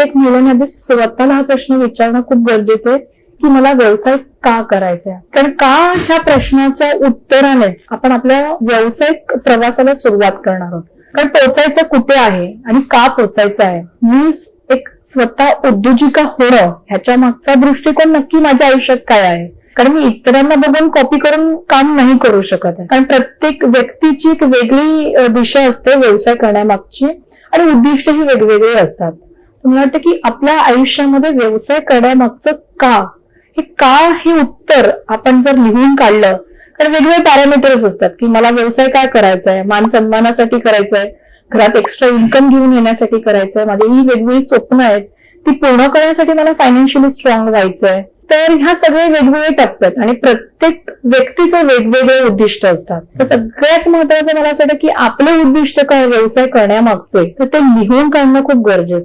प्रत्येक मुलाने आधी स्वतःला हा प्रश्न विचारणं खूप गरजेचं आहे की मला व्यवसाय का करायचा आहे. कारण का ह्या प्रश्नाच्या उत्तरानेच आपण आपल्या व्यावसायिक प्रवासाला सुरुवात करणार आहोत. कारण पोचायचं कुठे आहे आणि का पोचायचं आहे. मी एक स्वतः उद्योजिका होणं ह्याच्या मागचा दृष्टिकोन नक्की माझ्या आयुष्यात काय आहे. कारण मी इतरांना बघून कॉपी करून काम नाही करू शकत आहे. कारण प्रत्येक व्यक्तीची एक वेगळी दिशा असते व्यवसाय करण्यामागची आणि उद्दिष्टही वेगवेगळे असतात. मला वाटतं की आपल्या आयुष्यामध्ये व्यवसाय करण्यामागचं का हे उत्तर आपण जर लिहून काढलं, कारण वेगवेगळे पॅरामीटर्स असतात की मला व्यवसाय काय करायचा आहे, मान सन्मानासाठी करायचा आहे, घरात एक्स्ट्रा इन्कम घेऊन येण्यासाठी करायचं आहे, माझी ही वेगवेगळी स्वप्न आहेत ती पूर्ण करण्यासाठी मला फायनान्शियली स्ट्रॉंग व्हायचंय. तर ह्या सगळे वेगवेगळे टप्पे आहेत आणि प्रत्येक व्यक्तीचे वेगवेगळे उद्दिष्ट असतात. तर सगळ्यात महत्वाचं मला असं वाटतं की आपले उद्दिष्ट काय व्यवसाय करण्यामागचे तर ते लिहून काढणं खूप गरजेचं.